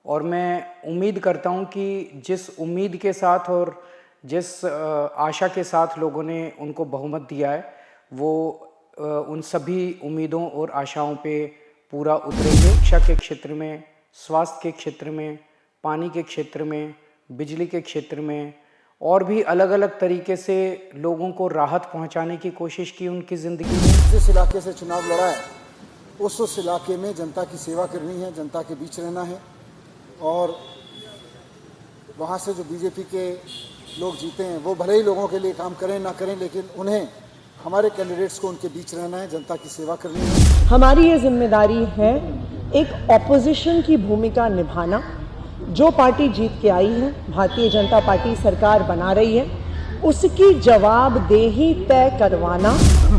और मैं उम्मीद करता हूं कि जिस उम्मीद के साथ और जिस आशा के साथ लोगों ने उनको बहुमत दिया है वो उन सभी उम्मीदों और आशाओं पे पूरा उतरेंगे। शिक्षा के क्षेत्र में, स्वास्थ्य के क्षेत्र में, पानी के क्षेत्र में, बिजली के क्षेत्र में और भी अलग अलग तरीके से लोगों को राहत पहुंचाने की कोशिश की उनकी ज़िंदगी में। जिस इलाके से चुनाव लड़ा है उस इलाके में जनता की सेवा करनी है, जनता के बीच रहना है और वहाँ से जो बीजेपी के लोग जीते हैं वो भले ही लोगों के लिए काम करें ना करें, लेकिन उन्हें हमारे कैंडिडेट्स को उनके बीच रहना है, जनता की सेवा करनी है। हमारी ये जिम्मेदारी है एक ऑपोजिशन की भूमिका निभाना। जो पार्टी जीत के आई है, भारतीय जनता पार्टी सरकार बना रही है, उसकी जवाबदेही तय करवाना।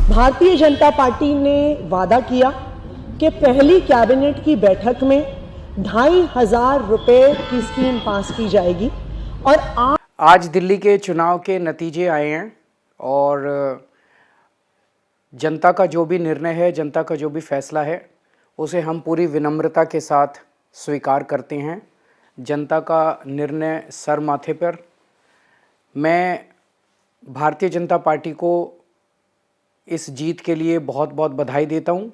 भारतीय जनता पार्टी ने वादा किया कि पहली कैबिनेट की बैठक में 2,500 रुपए की स्कीम पास की जाएगी। और आज दिल्ली के चुनाव के नतीजे आए हैं और जनता का जो भी निर्णय है, जनता का जो भी फैसला है, उसे हम पूरी विनम्रता के साथ स्वीकार करते हैं। जनता का निर्णय सर माथे पर। मैं भारतीय जनता पार्टी को इस जीत के लिए बहुत बहुत बधाई देता हूं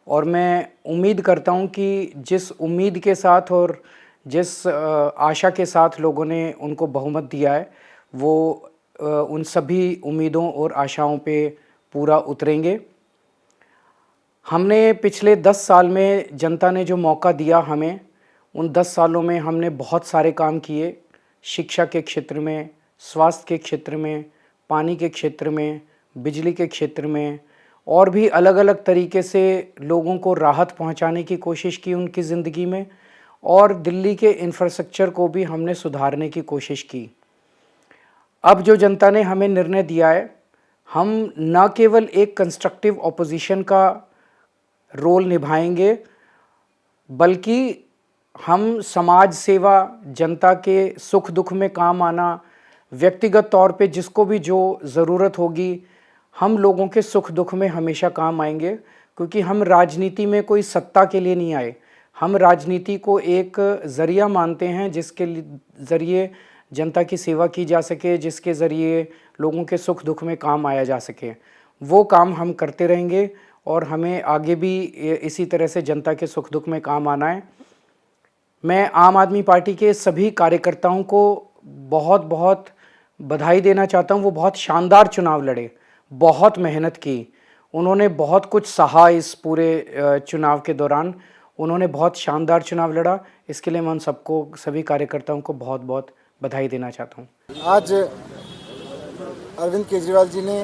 और मैं उम्मीद करता हूं कि जिस उम्मीद के साथ और जिस आशा के साथ लोगों ने उनको बहुमत दिया है वो उन सभी उम्मीदों और आशाओं पे पूरा उतरेंगे। हमने पिछले 10 साल में जनता ने जो मौका दिया हमें, उन 10 सालों में हमने बहुत सारे काम किए। शिक्षा के क्षेत्र में, स्वास्थ्य के क्षेत्र में, पानी के क्षेत्र में, बिजली के क्षेत्र में और भी अलग अलग तरीके से लोगों को राहत पहुंचाने की कोशिश की उनकी ज़िंदगी में और दिल्ली के इंफ्रास्ट्रक्चर को भी हमने सुधारने की कोशिश की। अब जो जनता ने हमें निर्णय दिया है, हम न केवल एक कंस्ट्रक्टिव ऑपोजिशन का रोल निभाएंगे बल्कि हम समाज सेवा, जनता के सुख दुख में काम आना, व्यक्तिगत तौर पे जिसको भी जो ज़रूरत होगी, हम लोगों के सुख दुख में हमेशा काम आएंगे। क्योंकि हम राजनीति में कोई सत्ता के लिए नहीं आए, हम राजनीति को एक ज़रिया मानते हैं जिसके ज़रिए जनता की सेवा की जा सके, जिसके ज़रिए लोगों के सुख दुख में काम आया जा सके। वो काम हम करते रहेंगे और हमें आगे भी इसी तरह से जनता के सुख दुख में काम आना है। मैं आम आदमी पार्टी के सभी कार्यकर्ताओं को बहुत बहुत बधाई देना चाहता हूं। वो बहुत शानदार चुनाव लड़े, बहुत मेहनत की, उन्होंने बहुत कुछ सहा इस पूरे चुनाव के दौरान। उन्होंने बहुत शानदार चुनाव लड़ा। इसके लिए मैं उन सबको, सभी कार्यकर्ताओं को बहुत बहुत बधाई देना चाहता हूं। आज अरविंद केजरीवाल जी ने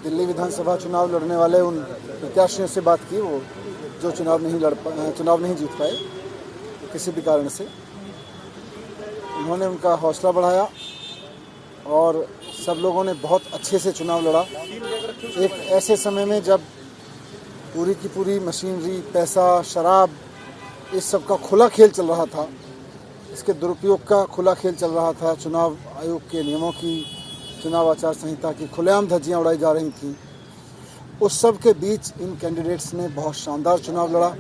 दिल्ली विधानसभा चुनाव लड़ने वाले उन प्रत्याशियों से बात की वो जो चुनाव नहीं जीत पाए किसी भी कारण से। उन्होंने उनका हौसला बढ़ाया और सब लोगों ने बहुत अच्छे से चुनाव लड़ा। एक ऐसे समय में जब पूरी की पूरी मशीनरी, पैसा, शराब, इस सब का खुला खेल चल रहा था, इसके दुरुपयोग का खुला खेल चल रहा था, चुनाव आयोग के नियमों की, चुनाव आचार संहिता की खुलेआम धज्जियां उड़ाई जा रही थीं, उस सब के बीच इन कैंडिडेट्स ने बहुत शानदार चुनाव लड़ा।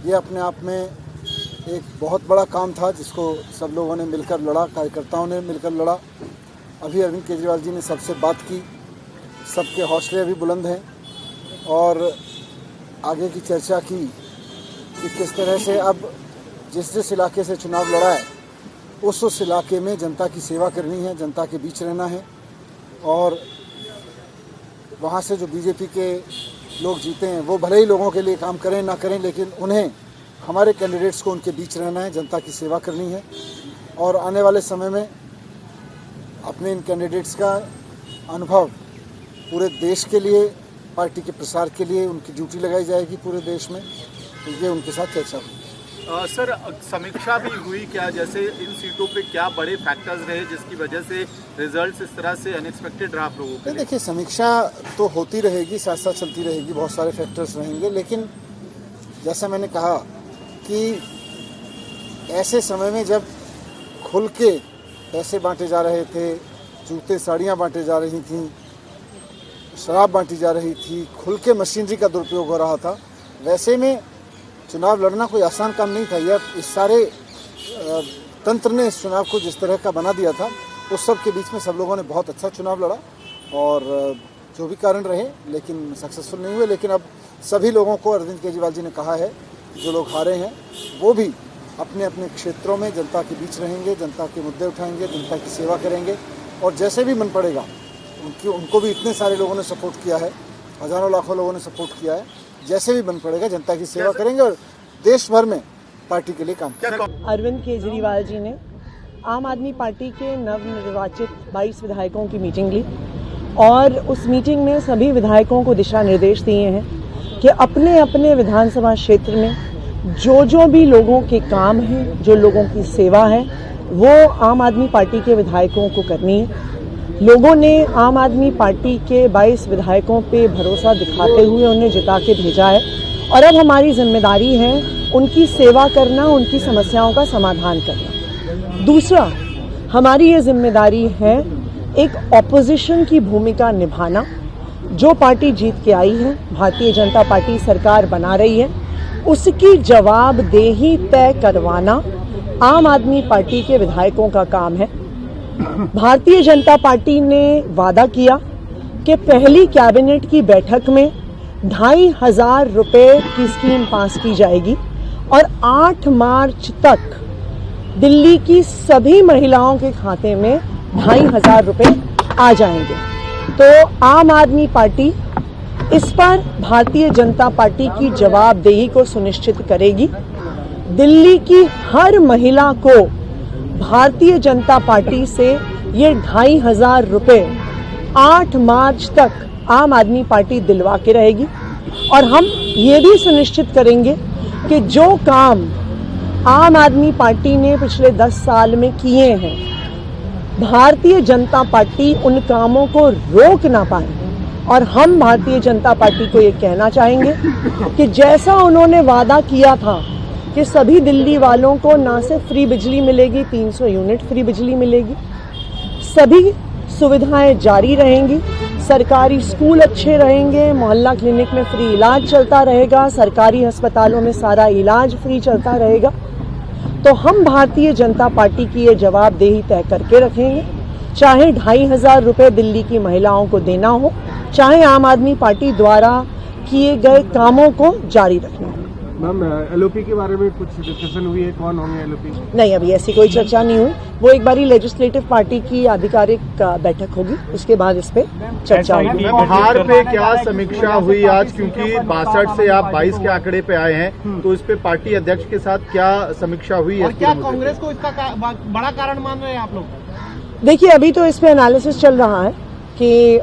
ये अपने आप में एक बहुत बड़ा काम था जिसको सब लोगों ने मिलकर लड़ा, कार्यकर्ताओं ने मिलकर लड़ा। अभी अरविंद केजरीवाल जी ने सबसे बात की, सबके हौसले अभी बुलंद हैं और आगे की चर्चा की कि किस तरह से अब जिस इलाके से चुनाव लड़ा है उस इलाके में जनता की सेवा करनी है, जनता के बीच रहना है और वहाँ से जो बीजेपी के लोग जीते हैं वो भले ही लोगों के लिए काम करें ना करें, लेकिन उन्हें हमारे कैंडिडेट्स को उनके बीच रहना है, जनता की सेवा करनी है और आने वाले समय में अपने इन कैंडिडेट्स का अनुभव पूरे देश के लिए, पार्टी के प्रसार के लिए उनकी ड्यूटी लगाई जाएगी पूरे देश में। तो ये उनके साथ चर्चा हुई। सर, समीक्षा भी हुई क्या, जैसे इन सीटों पे क्या बड़े फैक्टर्स रहे जिसकी वजह से रिजल्ट्स इस तरह से अनएक्सपेक्टेड रहा आप लोगों के लिए? देखिए, समीक्षा तो होती रहेगी, साथ साथ चलती रहेगी, बहुत सारे फैक्टर्स रहेंगे, लेकिन जैसा मैंने कहा कि ऐसे समय में जब खुल के पैसे बांटे जा रहे थे, जूते साड़ियाँ बांटे जा रही थी, शराब बांटी जा रही थी, खुल के मशीनरी का दुरुपयोग हो रहा था, वैसे में चुनाव लड़ना कोई आसान काम नहीं था। यह इस सारे तंत्र ने इस चुनाव को जिस तरह का बना दिया था, उस सब के बीच में सब लोगों ने बहुत अच्छा चुनाव लड़ा और जो भी कारण रहे लेकिन सक्सेसफुल नहीं हुए। लेकिन अब सभी लोगों को अरविंद केजरीवाल जी ने कहा है कि जो लोग हारे हैं वो भी अपने अपने क्षेत्रों में जनता के बीच रहेंगे, जनता के मुद्दे उठाएंगे, जनता की सेवा करेंगे और जैसे भी मन पड़ेगा उनको भी इतने सारे लोगों ने सपोर्ट किया है, हज़ारों लाखों लोगों ने सपोर्ट किया है, जैसे भी मन पड़ेगा जनता की सेवा करेंगे और देश भर में पार्टी के लिए काम करेंगे। अरविंद केजरीवाल जी ने आम आदमी पार्टी के नवनिर्वाचित 22 विधायकों की मीटिंग ली और उस मीटिंग में सभी विधायकों को दिशा निर्देश दिए हैं कि अपने अपने विधानसभा क्षेत्र में जो भी लोगों के काम हैं, जो लोगों की सेवा है, वो आम आदमी पार्टी के विधायकों को करनी है। लोगों ने आम आदमी पार्टी के 22 विधायकों पे भरोसा दिखाते हुए उन्हें जिता के भेजा है और अब हमारी जिम्मेदारी है उनकी सेवा करना, उनकी समस्याओं का समाधान करना। दूसरा, हमारी ये जिम्मेदारी है एक ऑपोजिशन की भूमिका निभाना। जो पार्टी जीत के आई है, भारतीय जनता पार्टी सरकार बना रही है, उसकी जवाबदेही तय करवाना आम आदमी पार्टी के विधायकों का काम है। भारतीय जनता पार्टी ने वादा किया कि पहली कैबिनेट की बैठक में 2,500 रुपए की स्कीम पास की जाएगी और 8 मार्च तक दिल्ली की सभी महिलाओं के खाते में 2,500 रुपए आ जाएंगे। तो आम आदमी पार्टी इस पर भारतीय जनता पार्टी की जवाबदेही को सुनिश्चित करेगी। दिल्ली की हर महिला को भारतीय जनता पार्टी से ये 2,500 रुपए 8 मार्च तक आम आदमी पार्टी दिलवा के रहेगी और हम ये भी सुनिश्चित करेंगे कि जो काम आम आदमी पार्टी ने पिछले 10 साल में किए हैं, भारतीय जनता पार्टी उन कामों को रोक ना पाए। और हम भारतीय जनता पार्टी को ये कहना चाहेंगे कि जैसा उन्होंने वादा किया था कि सभी दिल्ली वालों को ना सिर्फ फ्री बिजली मिलेगी, 300 यूनिट फ्री बिजली मिलेगी, सभी सुविधाएं जारी रहेंगी, सरकारी स्कूल अच्छे रहेंगे, मोहल्ला क्लिनिक में फ्री इलाज चलता रहेगा, सरकारी अस्पतालों में सारा इलाज फ्री चलता रहेगा। तो हम भारतीय जनता पार्टी की ये जवाबदेही तय करके रखेंगे, चाहे 2,500 रुपए दिल्ली की महिलाओं को देना हो, चाहे आम आदमी पार्टी द्वारा किए गए कामों को जारी रखना हो। मैम, एलओपी के बारे में कुछ डिस्कशन हुई है, कौन होंगे एलओपी? नहीं, अभी ऐसी कोई चर्चा नहीं हुई। वो एक बारी लेजिस्लेटिव पार्टी की आधिकारिक बैठक होगी, उसके बाद इस पे चर्चा होगी। बिहार पे क्या समीक्षा हुई आज, क्योंकि 62 से आप 22 के आंकड़े पे आए हैं, तो इस पे पार्टी अध्यक्ष के साथ क्या समीक्षा हुई है? और क्या कांग्रेस को इसका बड़ा कारण मान रहे हैं आप लोग? देखिए, अभी तो इस पे एनालिसिस चल रहा है कि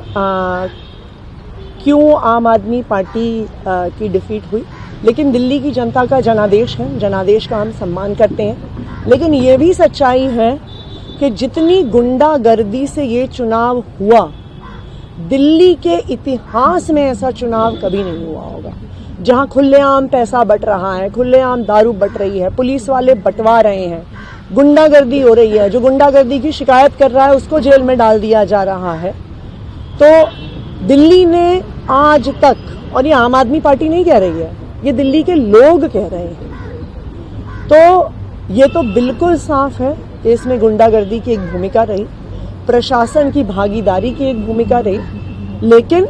क्यों आम आदमी पार्टी की डिफीट हुई, लेकिन दिल्ली की जनता का जनादेश है, जनादेश का हम सम्मान करते हैं। लेकिन ये भी सच्चाई है कि जितनी गुंडागर्दी से ये चुनाव हुआ, दिल्ली के इतिहास में ऐसा चुनाव कभी नहीं हुआ होगा। जहां खुलेआम पैसा बट रहा है, खुलेआम दारू बट रही है, पुलिस वाले बंटवा रहे हैं, गुंडागर्दी हो रही है, जो गुंडागर्दी की शिकायत कर रहा है उसको जेल में डाल दिया जा रहा है। तो दिल्ली ने आज तक, और ये आम आदमी पार्टी नहीं कह रही है, ये दिल्ली के लोग कह रहे हैं, तो ये तो बिल्कुल साफ है कि इसमें गुंडागर्दी की एक भूमिका रही, प्रशासन की भागीदारी की एक भूमिका रही। लेकिन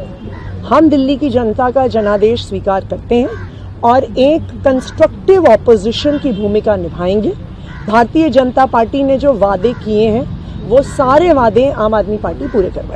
हम दिल्ली की जनता का जनादेश स्वीकार करते हैं और एक कंस्ट्रक्टिव ऑपोजिशन की भूमिका निभाएंगे। भारतीय जनता पार्टी ने जो वादे किए हैं, वो सारे वादे आम आदमी पार्टी पूरे करवाएगी।